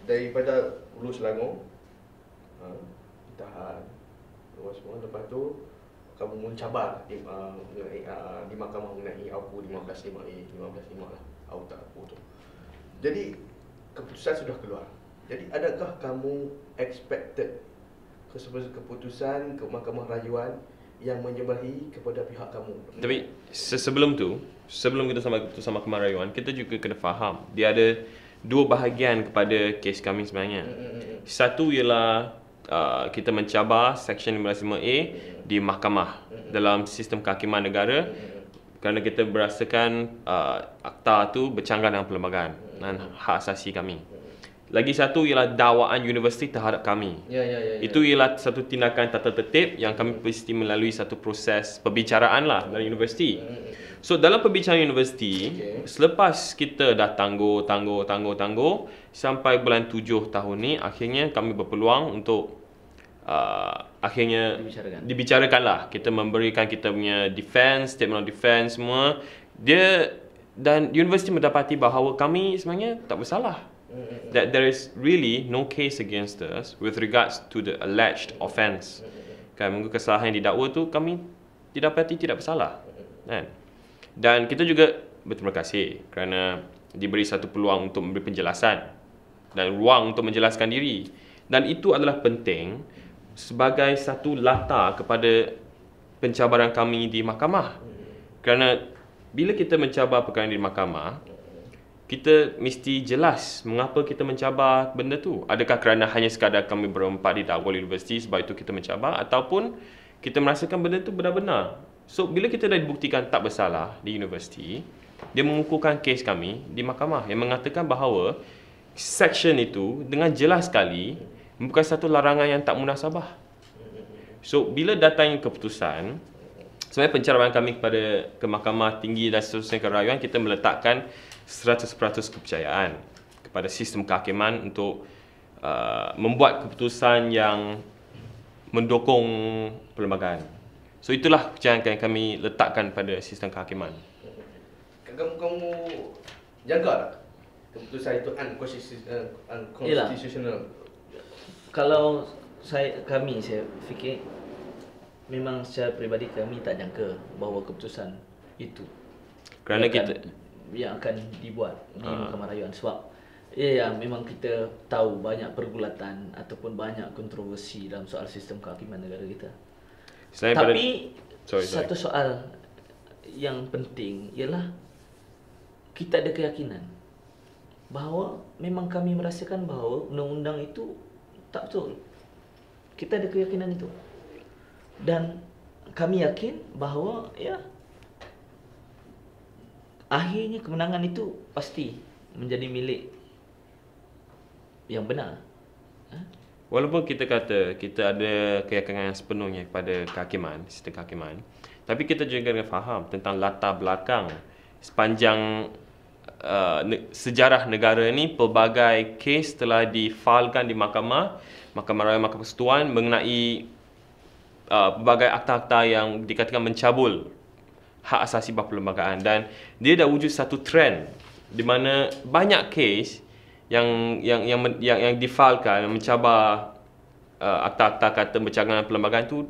daripada Hulu Selangor, ditahan luas semua. Lepas tu kamu mencabar di mahkamah mengenai AUKU 15.5A, 15.5 lah, AUKU tu. Jadi keputusan sudah keluar. Jadi adakah kamu expected keputusan ke Mahkamah Rayuan yang menyebelahi kepada pihak kamu? Tapi sebelum kita sampai keputusan Mahkamah Rayuan, kita juga kena faham dia ada dua bahagian kepada kes kami sebenarnya. Satu ialah kita mencabar Seksyen 15.5A di mahkamah dalam sistem kehakiman negara kerana kita berasakan akta tu bercanggah dengan perlembagaan dan hak asasi kami. Lagi satu ialah dakwaan universiti terhadap kami. Itu ialah satu tindakan tata tertib yang kami mesti melalui satu proses perbicaraan lah dari universiti. So dalam perbicaraan universiti, selepas kita dah tangguh sampai bulan 7 tahun ni, akhirnya kami berpeluang untuk akhirnya dibicarakan lah. Kita memberikan kita punya defense, statement of defense semua. Dan universiti mendapati bahawa kami sebenarnya tak bersalah. That there is really no case against us with regards to the alleged offence. Kan, mengikut kesalahan yang didakwa tu kami didapati tidak bersalah. Kan? Dan kita juga berterima kasih kerana diberi satu peluang untuk memberi penjelasan dan ruang untuk menjelaskan diri. Dan itu adalah penting sebagai satu latar kepada pencabaran kami di mahkamah. Kerana bila kita mencabar perkara di mahkamah, kita mesti jelas mengapa kita mencabar benda tu. Adakah kerana hanya sekadar kami berempat didakwa oleh universiti sebab itu kita mencabar, ataupun kita merasakan benda tu benar-benar. So bila kita dah dibuktikan tak bersalah di universiti, dia mengukuhkan kes kami di mahkamah yang mengatakan bahawa section itu dengan jelas sekali bukan satu larangan yang tak munasabah. So bila datang keputusan, sebenarnya pencabaran kami ke mahkamah tinggi dan seterusnya ke rayuan, kita meletakkan 100% kepercayaan kepada sistem kehakiman untuk membuat keputusan yang mendukung perlembagaan. So itulah kepercayaan yang kami letakkan pada sistem kehakiman. Kamu jaga tak keputusan itu unconstitutional? Kalau saya fikir memang secara peribadi kami tak jangka bahawa keputusan itu kerana yang akan dibuat di Mahkamah Rayuan. Sebab memang kita tahu banyak pergulatan ataupun banyak kontroversi dalam soal sistem kehakiman negara kita. Tapi satu soal yang penting ialah kita ada keyakinan bahawa memang kami merasakan bahawa undang-undang itu tak betul. Kita ada keyakinan itu. Dan kami yakin bahawa akhirnya kemenangan itu pasti menjadi milik yang benar. Walaupun kita kata kita ada keyakinan yang sepenuhnya kepada kehakiman, sistem kehakiman, tapi kita juga kena faham tentang latar belakang sepanjang sejarah negara ini. Pelbagai kes telah difalkan di mahkamah rayuan, mahkamah persekutuan mengenai pelbagai akta-akta yang dikatakan mencabul hak asasi perlembagaan, dan dia dah wujud satu trend di mana banyak kes yang difalkan, yang mencabar akta-akta kata bercanggah perlembagaan tu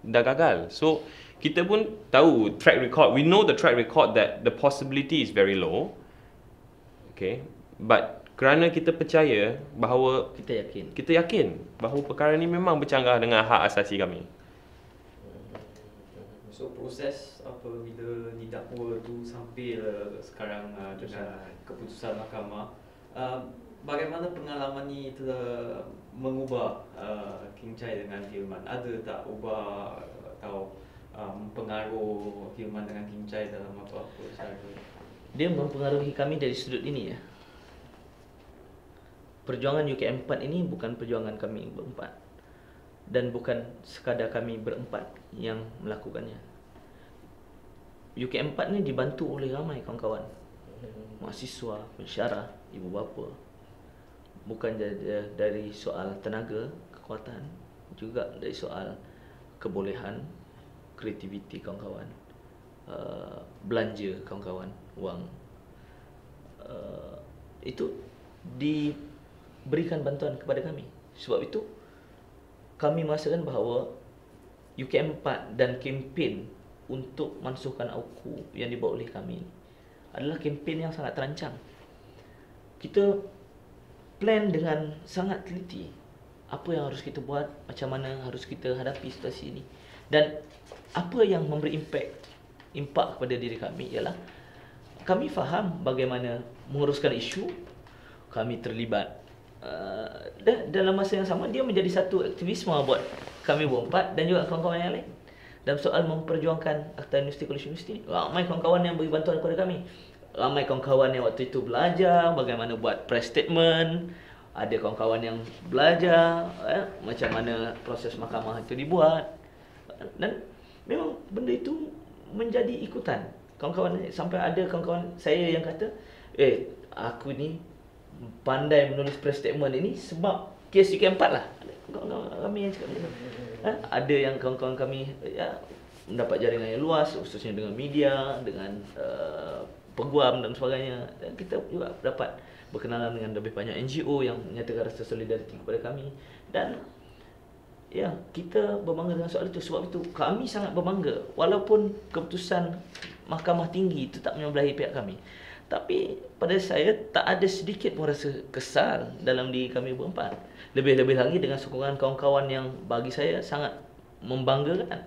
dah gagal. So kita pun tahu track record, we know the track record that the possibility is very low. Okay, but kerana kita percaya bahawa kita yakin bahawa perkara ni memang bercanggah dengan hak asasi kami. So proses bila didakwa tu sampai sekarang dengan keputusan mahkamah, bagaimana pengalaman ni telah mengubah King Chai dengan Hilman? Ada tak ubah atau mempengaruhi Hilman dengan King Chai dalam apa-apa cara? Dia mempengaruhi kami dari sudut ini ya. Perjuangan UKM 4 ini bukan perjuangan kami berempat, dan bukan sekadar kami berempat yang melakukannya. UKM 4 ni dibantu oleh ramai kawan-kawan, mahasiswa, pensyarah, ibu bapa. Bukan dari soal tenaga, kekuatan, juga dari soal kebolehan, kreativiti kawan-kawan, belanja kawan-kawan, wang. Itu berikan bantuan kepada kami. Sebab itu kami merasakan bahawa UKM 4 dan kempen untuk mansuhkan AUKU yang dibawa oleh kami adalah kempen yang sangat terancang. Kita plan dengan sangat teliti apa yang harus kita buat, macam mana harus kita hadapi situasi ini. Dan apa yang memberi impak kepada diri kami ialah kami faham bagaimana menguruskan isu. Kami terlibat dalam masa yang sama dia menjadi satu aktivisme buat kami berempat dan juga kawan-kawan yang lain dalam soal memperjuangkan Akta Amnesti Kolej Universiti. Ramai kawan-kawan yang beri bantuan kepada kami. Ramai kawan-kawan yang waktu itu belajar bagaimana buat press statement. Ada kawan-kawan yang belajar macam mana proses mahkamah itu dibuat. Dan memang benda itu menjadi ikutan. Kawan-kawan sampai ada kawan-kawan saya yang kata, aku ni pandai menulis press statement ini sebab kes UKM 4 lah. Kami yang cakap macam tu. Ada yang kawan-kawan kami mendapat jaringan yang luas, khususnya dengan media, dengan peguam dan sebagainya. Dan kita juga dapat berkenalan dengan lebih banyak NGO yang menyatakan rasa solidariti kepada kami. Dan kita berbangga dengan soal itu. Sebab itu kami sangat berbangga walaupun keputusan Mahkamah Tinggi itu tak menyebelahi pihak kami. Tapi pada saya tak ada sedikit pun rasa kesal dalam diri kami berempat. Lebih-lebih lagi dengan sokongan kawan-kawan yang bagi saya sangat membanggakan.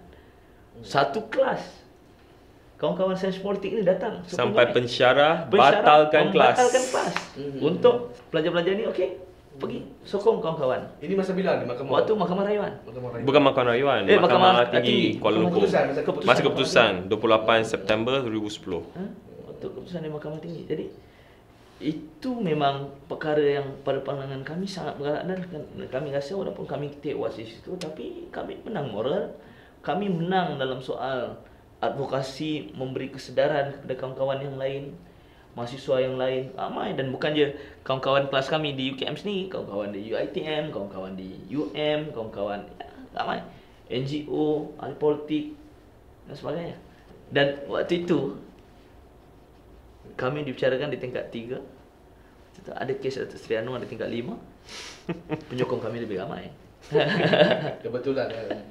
Satu kelas kawan-kawan sains politik ini datang sampai pensyarah batalkan kelas. Untuk pelajar-pelajar ni pergi sokong kawan-kawan. Ini masa bila di mahkamah? Waktu Mahkamah Rayuan. Bukan Mahkamah Rayuan, Mahkamah Tinggi Kuala Lumpur. Masa keputusan 28 September 2010. Waktu keputusan di Mahkamah Tinggi. Jadi itu memang perkara yang pada pandangan kami sangat berat, dan kami rasa walaupun kami tewas di situ tapi kami menang moral. Kami menang dalam soal advokasi, memberi kesedaran kepada kawan-kawan yang lain, mahasiswa yang lain, ramai. Dan bukan je kawan-kawan kelas kami di UKM sini, kawan-kawan di UiTM, kawan-kawan di UM, kawan-kawan ramai, NGO, ahli politik dan sebagainya. Dan waktu itu kami dibicarakan di tingkat 3. Ada kes Datuk Seri Anwar di tingkat 5. Penyokong kami lebih ramai. Kebetulan kan.